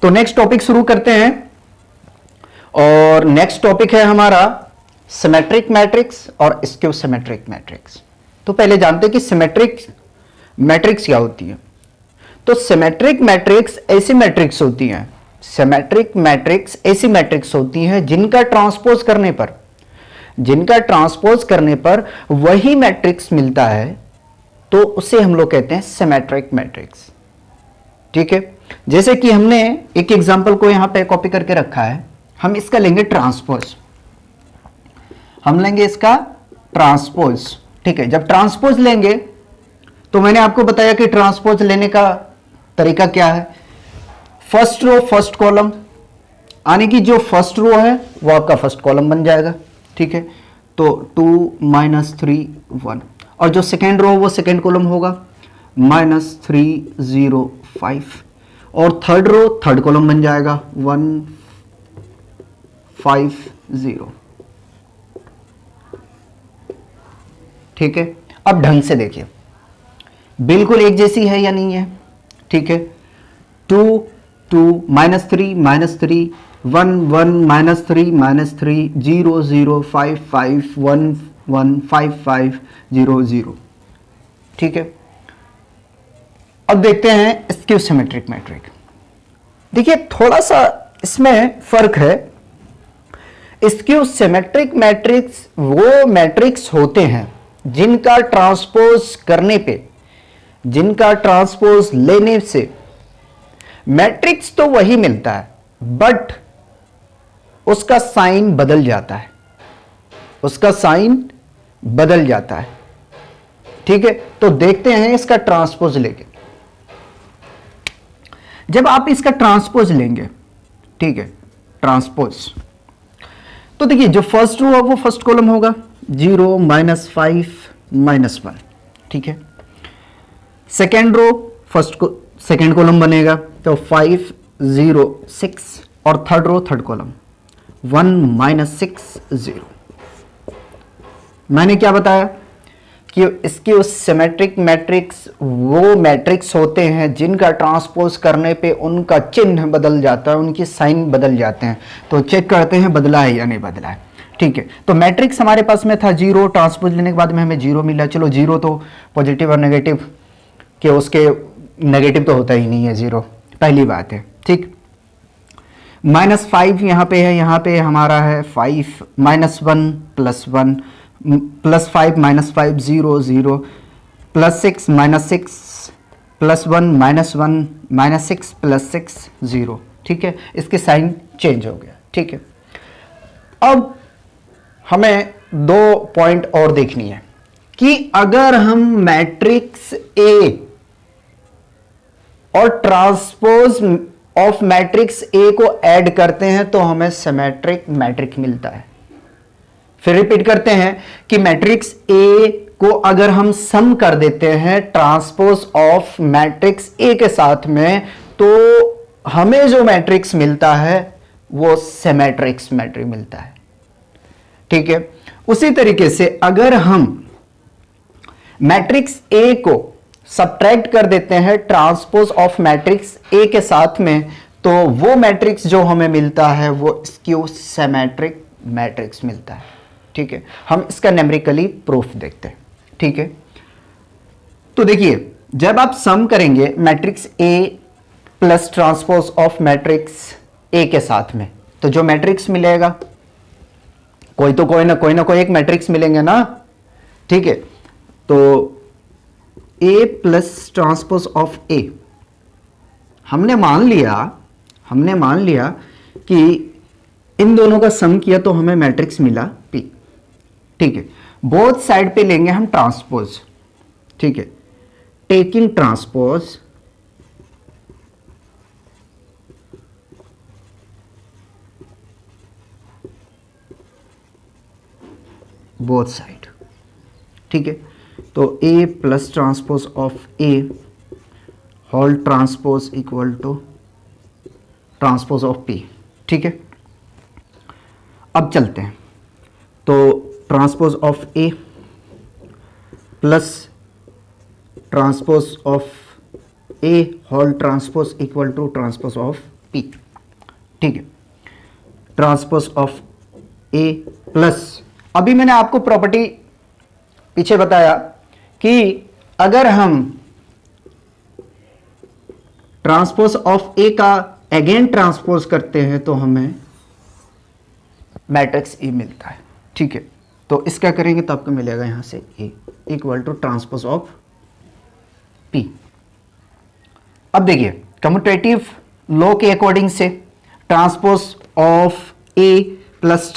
तो next topic शुरू करते हैं, और नेक्स्ट टॉपिक है हमारा सिमेट्रिक मैट्रिक्स और स्क्यू सिमेट्रिक मैट्रिक्स। तो पहले जानते हैं कि सिमेट्रिक मैट्रिक्स क्या होती है। तो सिमेट्रिक मैट्रिक्स ऐसी मैट्रिक्स होती हैं, सिमेट्रिक मैट्रिक्स ऐसी मैट्रिक्स होती हैं जिनका ट्रांसपोज करने पर वही मैट्रिक्स मिलता है, तो उसे हम लोग कहते हैं सिमेट्रिक मैट्रिक्स। ठीक है, जैसे कि हमने एक एग्जांपल को यहां पे कॉपी करके रखा है, हम इसका लेंगे ट्रांसपोज, हम लेंगे इसका ट्रांसपोज। ठीक है, जब ट्रांसपोज लेंगे तो मैंने आपको बताया कि ट्रांसपोज लेने का तरीका क्या है। फर्स्ट रो फर्स्ट कॉलम, यानी कि जो फर्स्ट रो है वो आपका फर्स्ट कॉलम बन जाएगा। ठीक है, तो 2 -3 1, और जो सेकेंड रो वो सेकेंड कॉलम होगा -3 0 5, और थर्ड रो थर्ड कॉलम बन जाएगा 1 5 0। ठीक है, अब ढंग से देखिए, बिल्कुल एक जैसी है या नहीं है। ठीक है, 2 2 -3 -3 1 1 -3 -3 0 0 5 5 1 1 5 5 0 0। ठीक है, अब देखते हैं स्क्यू सिमेट्रिक मैट्रिक। देखिए थोड़ा सा इसमें फर्क है। स्क्यू सिमेट्रिक मैट्रिक्स वो मैट्रिक्स होते हैं जिनका ट्रांसपोज करने पे, जिनका ट्रांसपोज लेने से मैट्रिक्स तो वही मिलता है, बट उसका साइन बदल जाता है, उसका साइन बदल जाता है। ठीक है, तो देखते हैं इसका ट्रांसपोज लेके। जब आप इसका ट्रांसपोज लेंगे, ठीक है, ट्रांसपोज, तो देखिए जो फर्स्ट रो है वो फर्स्ट कॉलम होगा 0 -5 -1। ठीक है, सेकेंड रो फर्स्ट को सेकेंड कॉलम बनेगा तो 5 0 6, और थर्ड रो थर्ड कॉलम 1 -6 0। मैंने क्या बताया कि इसके उस सिमेट्रिक मैट्रिक्स वो मैट्रिक्स होते हैं जिनका ट्रांसपोज करने पे उनका चिन्ह बदल जाता है, उनकी साइन बदल जाते हैं। तो चेक करते हैं बदला है या नहीं बदला है। ठीक है, तो मैट्रिक्स हमारे पास में था 0, ट्रांसपोज लेने के बाद में हमें 0 मिला। चलो 0 तो पॉजिटिव और नेगेटिव के, उसके नेगेटिव तो होता ही नहीं है 0, पहली बात है। ठीक, -5 यहाँ पे है, यहाँ पे हमारा है 5 -1 +1 +5 -5 0 0 +6 -6 +1 -1 -6 +6 0। ठीक है, इसके साइन चेंज हो गया। ठीक है, अब हमें 2 पॉइंट और देखनी है कि अगर हम मैट्रिक्स ए और ट्रांसपोज ऑफ मैट्रिक्स ए को ऐड करते हैं तो हमें सिमेट्रिक मैट्रिक मिलता है। फिर रिपीट करते हैं कि मैट्रिक्स ए को अगर हम सम कर देते हैं ट्रांसपोज ऑफ मैट्रिक्स ए के साथ में, तो हमें जो मैट्रिक्स मिलता है वो सिमेट्रिक्स मैट्रिक मिलता है। ठीक है, उसी तरीके से अगर हम मैट्रिक्स ए को सब्ट्रैक्ट कर देते हैं ट्रांसपोज ऑफ मैट्रिक्स ए के साथ में, तो वो मैट्रिक्स जो हमें मिलता है वो स्क्यू सिमेट्रिक मैट्रिक्स मिलता है। ठीक है, हम इसका न्यूमेरिकली प्रूफ देखते हैं। ठीक है, तो देखिए जब आप सम करेंगे matrix A plus transpose of matrix A के साथ में, तो जो मैट्रिक्स मिलेगा कोई ना कोई एक मैट्रिक्स मिलेंगे ना। ठीक है, तो ए प्लस ट्रांसपोज ऑफ ए, हमने मान लिया कि इन दोनों का सम किया तो हमें मैट्रिक्स मिला पी। ठीक है, बोथ साइड पे लेंगे हम ट्रांसपोज। ठीक है, टेकिंग ट्रांसपोज बोथ साइड। ठीक है, तो A plus transpose of A whole transpose equal to transpose of P. ठीक है, अब चलते हैं, तो transpose of A plus transpose of A whole transpose equal to transpose of P, ठीक है, ट्रांसपोज ऑफ A प्लस, अभी मैंने आपको प्रॉपर्टी पीछे बताया कि अगर हम ट्रांसपोज ऑफ A का अगेन ट्रांसपोज करते हैं तो हमें मैट्रिक्स A मिलता है, ठीक है। तो इसका करेंगे तो आपको मिलेगा यहां से A equal to transpose of P। अब देखिए कम्यूटेटिव लॉ के अकॉर्डिंग से transpose of A plus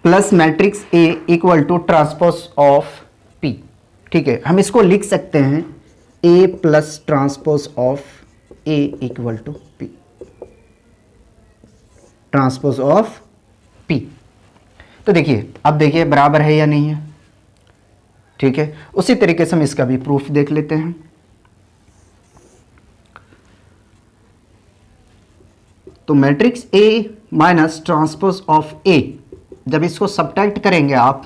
plus matrix A equal to transpose of P, ठीक है। हम इसको लिख सकते हैं A plus transpose of A equal to P, transpose of P। तो देखिए अब देखिए बराबर है या नहीं है, ठीक है। उसी तरीके से हम इसका भी प्रूफ देख लेते हैं। तो matrix A minus transpose of A, जब इसको सब्ट्रैक्ट करेंगे आप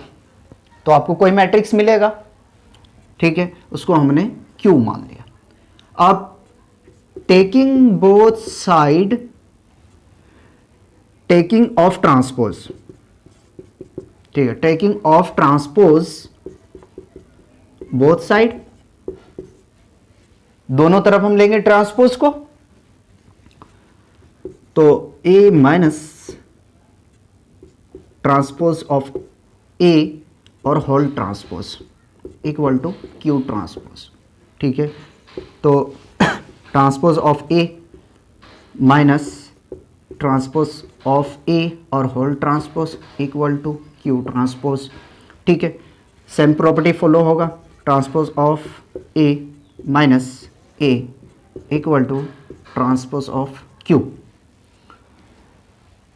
तो आपको कोई मैट्रिक्स मिलेगा, ठीक है, उसको हमने Q मान लिया। अब taking both side, taking of transpose, ठीक है, taking of transpose both side, दोनों तरफ हम लेंगे ट्रांसपोज को, तो A minus transpose of A और whole transpose equal to Q transpose, ठीक है। तो transpose of A minus transpose of A और whole transpose equal to Q transpose, ठीक है। सेम प्रॉपर्टी फॉलो होगा, transpose of A minus A equal to transpose of Q,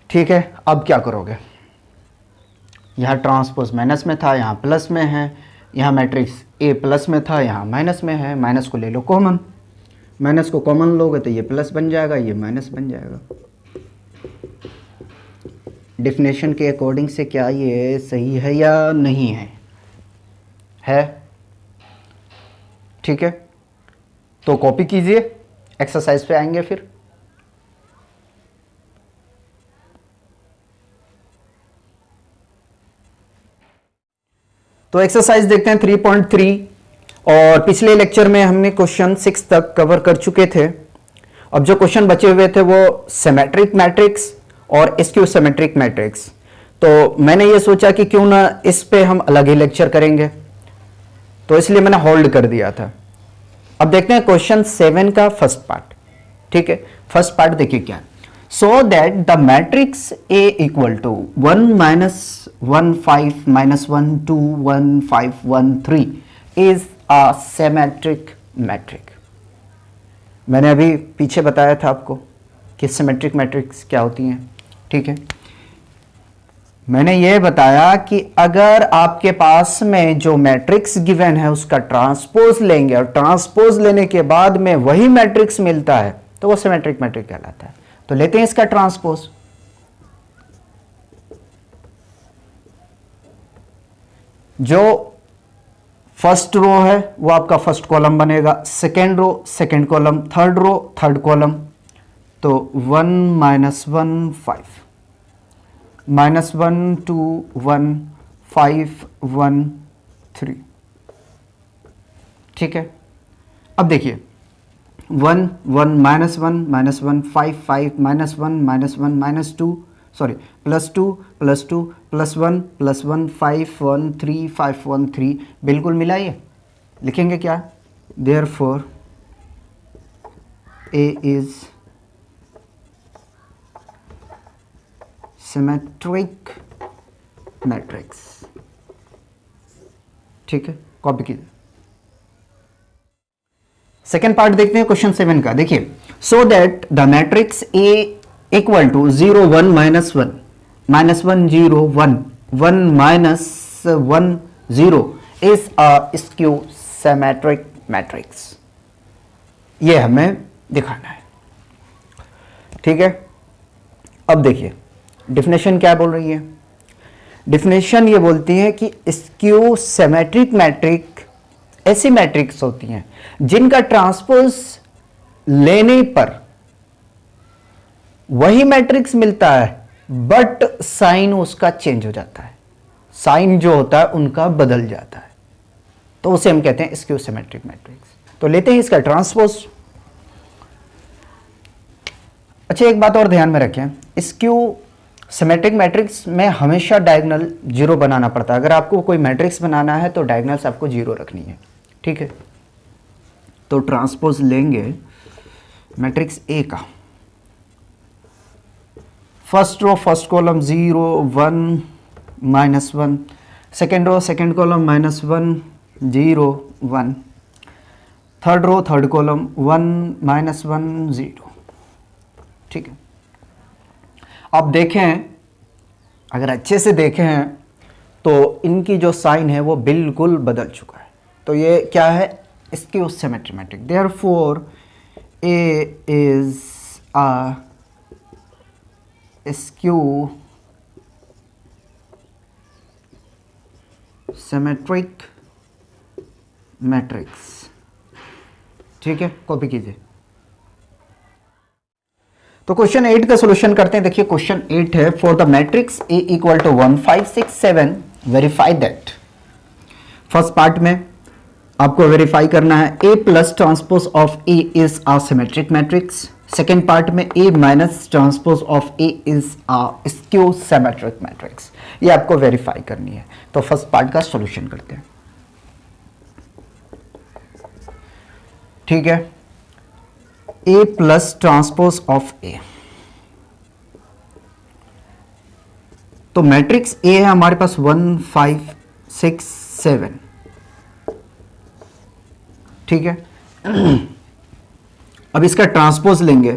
ठीक है। अब क्या करोगे, यहाँ ट्रांसपोज माइनस में था, यहाँ प्लस में है, यहाँ मैट्रिक्स A प्लस में था, यहाँ माइनस में है, माइनस को ले लो कॉमन, माइनस को कॉमन लोगे तो ये प्लस बन जाएगा, ये माइनस बन जाएगा। डेफिनेशन के अकॉर्डिंग से क्या ये सही है या नहीं है, ठीक है। तो कॉपी कीजिए, एक्सरसाइज पे आएंगे फिर। तो एक्सरसाइज देखते हैं 3.3, और पिछले लेक्चर में हमने क्वेश्चन 6 तक कवर कर चुके थे। अब जो क्वेश्चन बचे हुए थे वो सिमेट्रिक मैट्रिक्स और स्क्यू सिमेट्रिक मैट्रिक्स, तो मैंने ये सोचा कि क्यों ना इस पे हम अलग ही लेक्चर करेंगे, तो इसलिए मैंने होल्ड कर दिया था। अब देखते हैं क्वेश्चन 7 का फर्स्ट पार्ट, ठीक है। फर्स्ट पार्ट देखिए क्या, so that the matrix A equal to 1 minus 1 5 minus 1 2 1 5 1 3 is a symmetric matrix. मैंने अभी पीछे बताया था आपको कि सिमेट्रिक मैट्रिक्स क्या होती हैं, ठीक है। मैंने ये बताया कि अगर आपके पास में जो मैट्रिक्स गिवन है उसका ट्रांसपोज लेंगे और ट्रांसपोज लेने के बाद में वही मैट्रिक्स मिलता है तो वो सिमेट्रिक मैट्रिक कहलाता है। तो लेते हैं इसका ट्रांसपोज, जो फर्स्ट रो है वो आपका फर्स्ट कॉलम बनेगा, second row second column, third row third column. तो 1 माइनस 1 5 माइनस 1 2 1 5 1 3, ठीक है। अब देखिए 1 1 minus 1 minus 1 5 5 minus 1 minus 1 minus 2 sorry plus 2 plus 2 plus 1 plus 1 5 1 3 5 1 3, बिल्कुल मिलाइए। लिखेंगे क्या, therefore A is symmetric matrix, ठीक है। कॉपी कीजिए। सेकेंड पार्ट देखते हैं क्वेश्चन 7 का, देखिए so that the matrix A equal to 0 1 minus 1 minus 1 0 1 1 minus 1 0 is a skew symmetric matrix, ये हमें दिखाना है, ठीक है। अब देखिए डेफिनेशन क्या बोल रही है, डेफिनेशन ये बोलती है कि स्क्यू सिमेट्रिक मैट्रिक ऐसी मैट्रिक्स होती हैं जिनका ट्रांसपोज लेने पर वही मैट्रिक्स मिलता है, बट साइन उसका चेंज हो जाता है, साइन जो होता है उनका बदल जाता है, तो उसे हम कहते हैं स्क्यू सिमेट्रिक मैट्रिक्स। तो लेते हैं इसका ट्रांसपोज। अच्छा, एक बात और ध्यान में रखें, स्क्यू सिमेट्रिक मैट्रिक्स में हमेशा डायगोनल जीरो बनाना पड़ता है। अगर आपको कोई मैट्रिक्स बनाना है तो डायगोनल्स आपको जीरो रखनी है, ठीक है। तो ट्रांसपोज लेंगे मैट्रिक्स ए का, first row first column 0 1 -1, second row second column -1 0 1, third row third column 1 -1 0, ठीक है। अब देखें, अगर अच्छे से देखें तो इनकी जो साइन है वो बिल्कुल बदल चुका है। तो ये क्या है, skew symmetric matric. Therefore A is a skew symmetric matrix, ठीक है। कॉपी कीजिए। तो क्वेश्चन 8 का सॉल्यूशन करते हैं। देखिए क्वेश्चन 8 है, for the matrix A equal to 1 5 6 7 verify that. First part में आपको वेरीफाई करना है A plus transpose of A is a symmetric matrix. Second part में A minus transpose of A is a skew symmetric matrix. ये आपको verify करनी है। तो फर्स्ट पार्ट का सॉल्यूशन करते हैं, ठीक है। A plus transpose of A, तो मैट्रिक्स ए है हमारे पास 1 5 6 7, ठीक है। अब इसका ट्रांसपोज लेंगे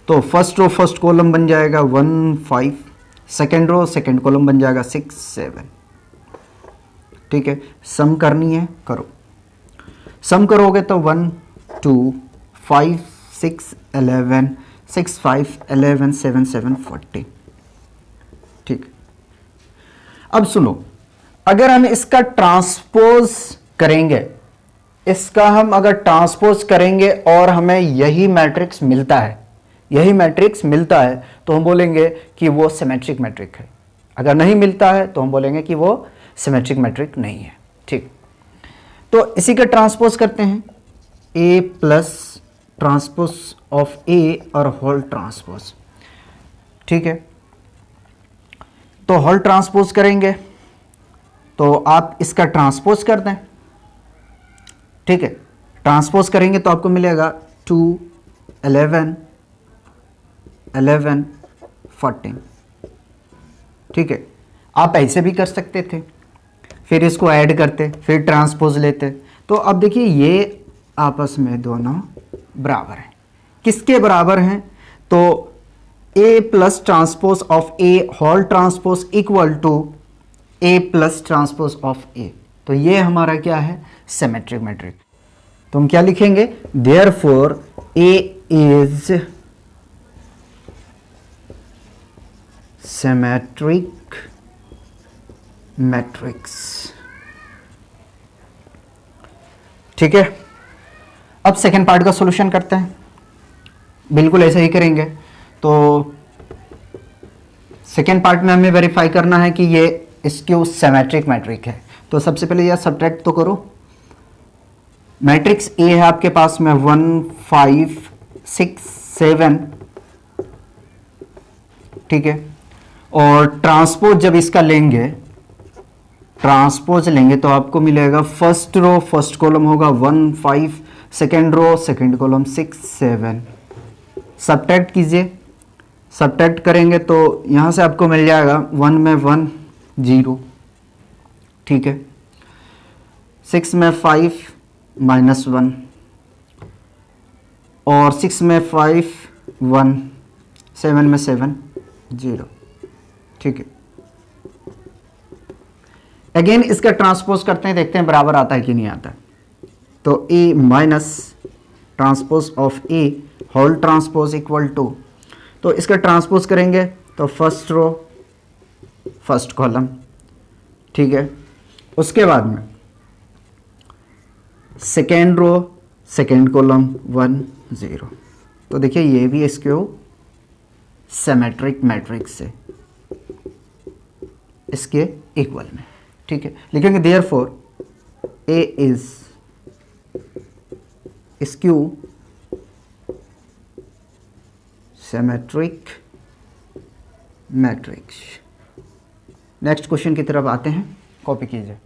तो फर्स्ट रो फर्स्ट कॉलम बन जाएगा 1 5, सेकेंड रो सेकेंड कॉलम बन जाएगा 6 7, ठीक है। सम करनी है, करो। सम करोगे तो 1 2 5 6 11 6 5 11 7 7 40, ठीक। अब सुनो, अगर हम इसका ट्रांसपोज करेंगे, इसका हम अगर ट्रांसपोज करेंगे और हमें यही मैट्रिक्स मिलता है, यही मैट्रिक्स मिलता है, तो हम बोलेंगे कि वो सिमेट्रिक मैट्रिक है। अगर नहीं मिलता है तो हम बोलेंगे कि वो सिमेट्रिक मैट्रिक नहीं है, ठीक। तो इसी का ट्रांसपोज करते हैं, ए प्लस ट्रांसपोज ऑफ ए और होल ट्रांसपोज, ठीक है। तो होल ट्रांसपोज करेंगे तो आप इसका ट्रांसपोज कर दें, ठीक है। ट्रांसपोज करेंगे तो आपको मिलेगा 2 11 11 14, ठीक है। आप ऐसे भी कर सकते थे, फिर इसको ऐड करते, फिर ट्रांसपोज लेते। तो अब देखिए ये आपस में दोनों बराबर हैं। किसके बराबर हैं? तो A plus transpose of A whole transpose equal to A plus transpose of A. तो ये हमारा क्या है? Symmetric matrix. तो हम क्या लिखेंगे? Therefore A is symmetric matrix, ठीक है। अब सेकेंड पार्ट का सॉल्यूशन करते हैं, बिल्कुल ऐसे ही करेंगे। तो सेकेंड पार्ट में हमें वेरीफाई करना है कि ये स्क्यू सिमेट्रिक मैट्रिक है। तो सबसे पहले यह सब्ट्रैक्ट तो करो। मैट्रिक्स ए है आपके पास में 1 5 6 7, ठीक है। और ट्रांसपोज जब इसका लेंगे, ट्रांसपोज लेंगे तो आपको मिलेगा फर्स्ट रो फर्स्ट कॉलम होगा 1 5, second row second column 6 7। Subtract कीजिए, सब्ट्रैक्ट करेंगे तो यहां से आपको मिल जाएगा 1 में 1 0, ठीक है। 6 में 5 -1 और 6 में 5 1, 7 में 7 0, ठीक है। अगेन इसका ट्रांसपोज करते हैं, देखते हैं बराबर आता है कि नहीं आता। तो A minus transpose of A whole transpose equal to, तो इसका ट्रांसपोज करेंगे तो फर्स्ट रो फर्स्ट कॉलम, ठीक है। उसके बाद में सेकेंड रो सेकेंड कॉलम 1 0। तो देखिए ये भी स्क्यू सिमेट्रिक मैट्रिक्स है, इसके इक्वल में, ठीक है। लिखेंगे therefore A is skew symmetric matrix. Next question की तरफ आते हैं, कॉपी कीजिए।